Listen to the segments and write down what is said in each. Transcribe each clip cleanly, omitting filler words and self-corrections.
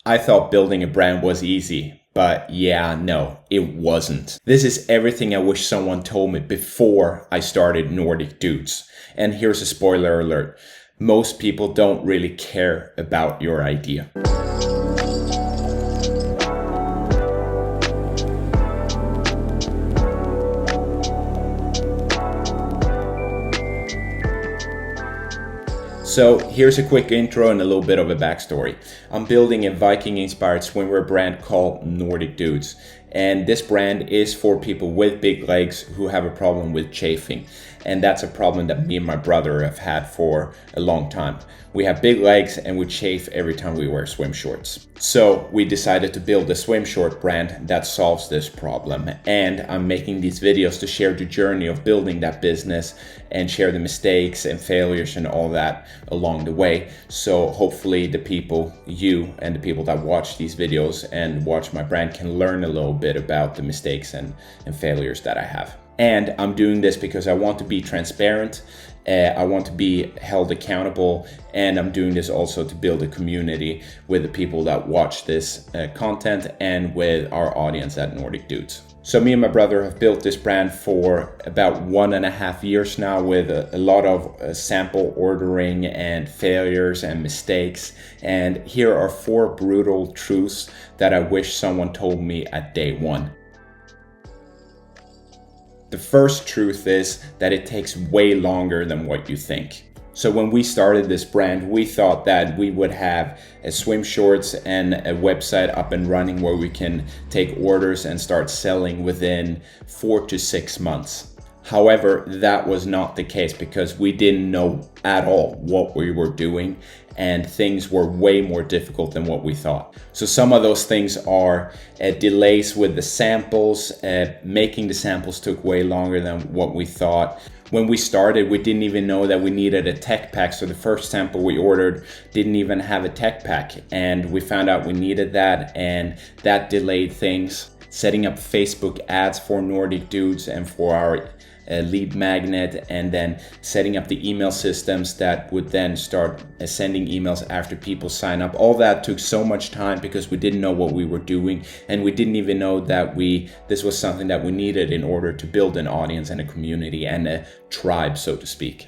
I thought building a brand was easy, but yeah, no, it wasn't. This is everything I wish someone told me before I started Nordic Dudes. And here's a spoiler alert. Most people don't really care about your idea. So here's a quick intro and a little bit of a backstory. I'm building a Viking-inspired swimwear brand called Nordic Dudes. And this brand is for people with big legs who have a problem with chafing. And that's a problem that me and my brother have had for a long time. We have big legs and we chafe every time we wear swim shorts. So we decided to build a swim short brand that solves this problem. And I'm making these videos to share the journey of building that business and share the mistakes and failures and all that along the way. So hopefully the people, you and the people that watch these videos and watch my brand can learn a little bit about the mistakes and failures that I have. And I'm doing this because I want to be transparent, I want to be held accountable, and I'm doing this also to build a community with the people that watch this content and with our audience at Nordic Dudes. So me and my brother have built this brand for about 1.5 years now with a lot of sample ordering and failures and mistakes. And here are 4 brutal truths that I wish someone told me at day 1. The first truth is that it takes way longer than what you think. So when we started this brand, we thought that we would have a swim shorts and a website up and running where we can take orders and start selling within 4 to 6 months. However, that was not the case because we didn't know at all what we were doing and things were way more difficult than what we thought. So some of those things are delays with the samples. Making the samples took way longer than what we thought. When we started, we didn't even know that we needed a tech pack. So the first sample we ordered didn't even have a tech pack. And we found out we needed that, and that delayed things. Setting up Facebook ads for Nordic Dudes and for our lead magnet, and then setting up the email systems that would then start sending emails after people sign up. All that took so much time because we didn't know what we were doing, and we didn't even know that this was something that we needed in order to build an audience and a community and a tribe, so to speak.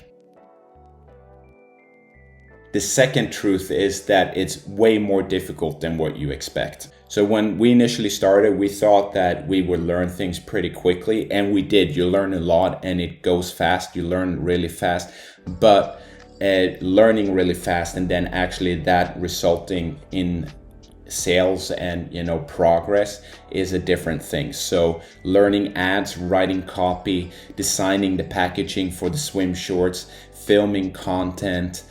The second truth is that it's way more difficult than what you expect. So when we initially started, we thought that we would learn things pretty quickly, and we did. You learn a lot and it goes fast. You learn really fast, but learning really fast and then actually that resulting in sales and progress is a different thing. So learning ads, writing copy, designing the packaging for the swim shorts, filming content,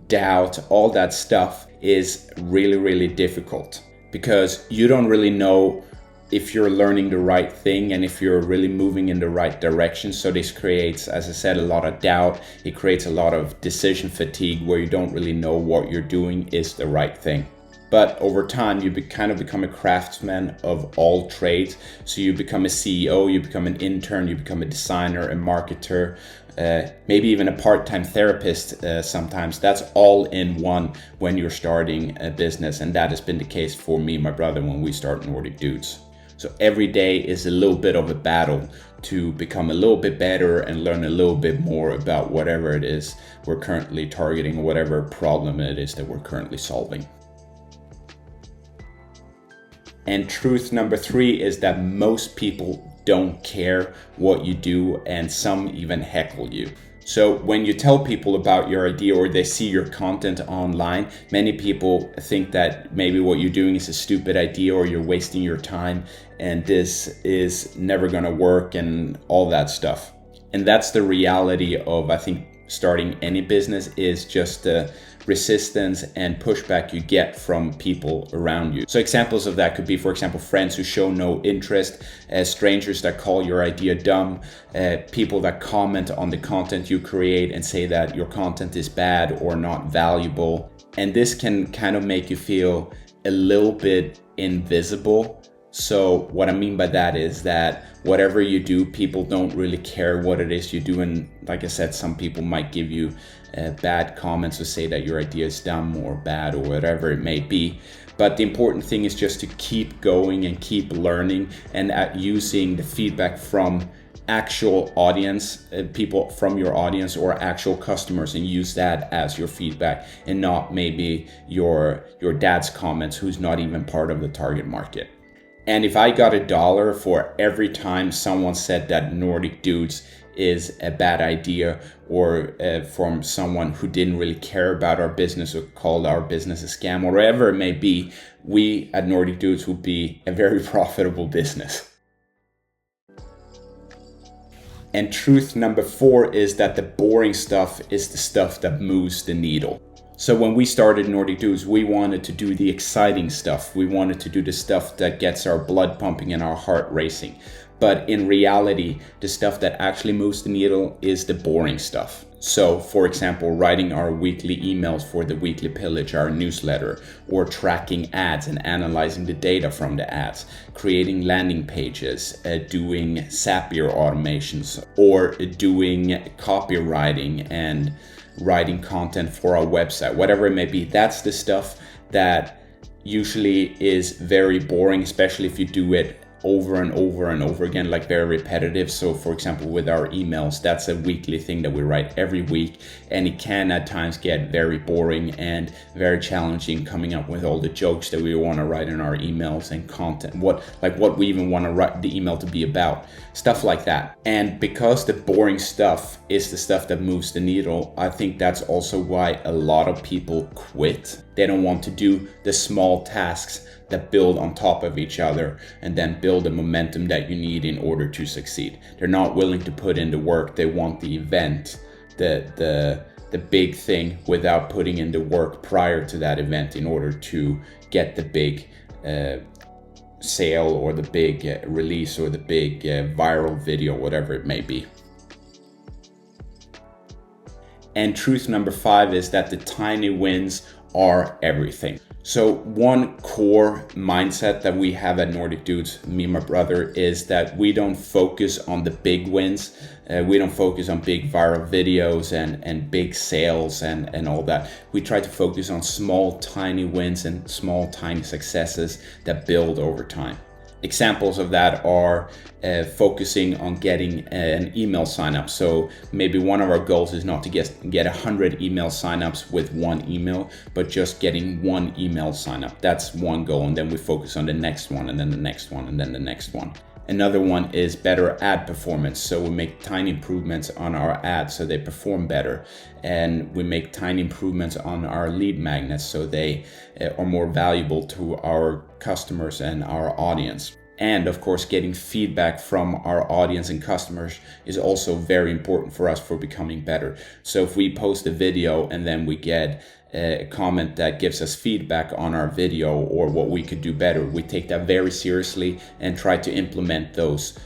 doubt, all that stuff is really, really difficult because you don't really know if you're learning the right thing and if you're really moving in the right direction. So this creates, as I said, a lot of doubt. It creates a lot of decision fatigue where you don't really know what you're doing is the right thing. But over time, you kind of become a craftsman of all trades. So you become a CEO, you become an intern, you become a designer, a marketer, maybe even a part-time therapist sometimes. That's all in one when you're starting a business. And that has been the case for me and my brother when we started Nordic Dudes. So every day is a little bit of a battle to become a little bit better and learn a little bit more about whatever it is we're currently targeting, whatever problem it is that we're currently solving. And truth number 3 is that most people don't care what you do, and some even heckle you. So when you tell people about your idea or they see your content online, many people think that maybe what you're doing is a stupid idea or you're wasting your time and this is never gonna work and all that stuff. And that's the reality of, I think, starting any business is just the resistance and pushback you get from people around you. So examples of that could be, for example, friends who show no interest, strangers that call your idea dumb, people that comment on the content you create and say that your content is bad or not valuable. And this can kind of make you feel a little bit invisible. So what I mean by that is that whatever you do, people don't really care what it is you do. And like I said, some people might give you bad comments or say that your idea is dumb or bad or whatever it may be. But the important thing is just to keep going and keep learning, and at using the feedback from actual audience, people from your audience or actual customers, and use that as your feedback, and not maybe your dad's comments who's not even part of the target market. And if I got $1 for every time someone said that Nordic Dudes is a bad idea, or from someone who didn't really care about our business or called our business a scam, or whatever it may be, we at Nordic Dudes would be a very profitable business. And truth number 4 is that the boring stuff is the stuff that moves the needle. So when we started Nordic Dudes, we wanted to do the exciting stuff. We wanted to do the stuff that gets our blood pumping and our heart racing. But in reality, the stuff that actually moves the needle is the boring stuff. So for example, writing our weekly emails for the Weekly Pillage, our newsletter, or tracking ads and analyzing the data from the ads, creating landing pages, doing Zapier automations, or doing copywriting and writing content for our website, whatever it may be. That's the stuff that usually is very boring, especially if you do it over and over and over again, like very repetitive. So for example, with our emails, that's a weekly thing that we write every week, and it can at times get very boring and very challenging coming up with all the jokes that we want to write in our emails and content, what we even want to write the email to be about, stuff like that. And because the boring stuff is the stuff that moves the needle, I think that's also why a lot of people quit. They don't want to do the small tasks that build on top of each other and then build the momentum that you need in order to succeed. They're not willing to put in the work. They want the event, the big thing, without putting in the work prior to that event in order to get the big sale or the big release or the big viral video, whatever it may be. And truth number 5 is that the tiny wins are everything. So one core mindset that we have at Nordic Dudes, me and my brother, is that we don't focus on the big wins. We don't focus on big viral videos and big sales and all that. We try to focus on small, tiny wins and small, tiny successes that build over time. Examples of that are focusing on getting an email sign up. So maybe one of our goals is not to get 100 email signups with one email, but just getting one email sign up. That's one goal. And then we focus on the next one, and then the next one, and then the next one. Another one is better ad performance. So we make tiny improvements on our ads so they perform better. And we make tiny improvements on our lead magnets so they are more valuable to our customers and our audience. And of course, getting feedback from our audience and customers is also very important for us for becoming better. So if we post a video and then we get a comment that gives us feedback on our video or what we could do better, we take that very seriously and try to implement those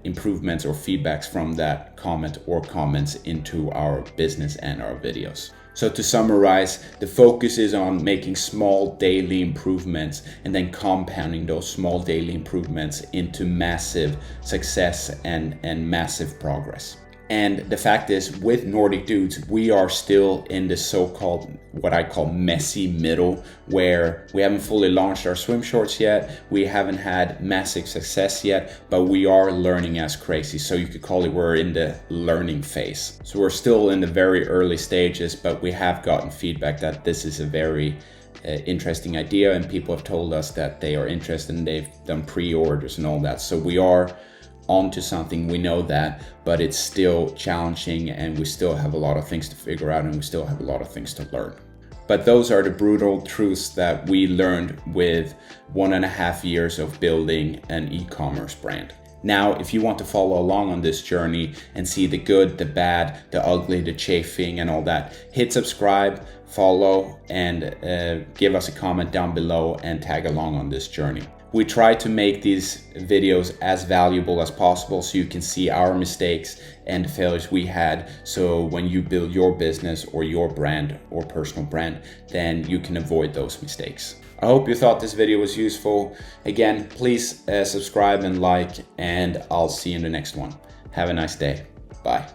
improvements or feedbacks from that comment or comments into our business and our videos. So to summarize, the focus is on making small daily improvements and then compounding those small daily improvements into massive success and massive progress. And the fact is, with Nordic Dudes, we are still in the so-called, what I call messy middle, where we haven't fully launched our swim shorts yet. We haven't had massive success yet, but we are learning as crazy. So you could call it, we're in the learning phase. So we're still in the very early stages, but we have gotten feedback that this is a very interesting idea, and people have told us that they are interested and they've done pre-orders and all that. So we are onto something, we know that, but it's still challenging and we still have a lot of things to figure out and we still have a lot of things to learn. But those are the brutal truths that we learned with 1.5 years of building an e-commerce brand. Now, if you want to follow along on this journey and see the good, the bad, the ugly, the chafing and all that, hit subscribe, follow, and give us a comment down below and tag along on this journey. We try to make these videos as valuable as possible so you can see our mistakes and the failures we had. So when you build your business or your brand or personal brand, then you can avoid those mistakes. I hope you thought this video was useful. Again, please subscribe and like, and I'll see you in the next one. Have a nice day. Bye.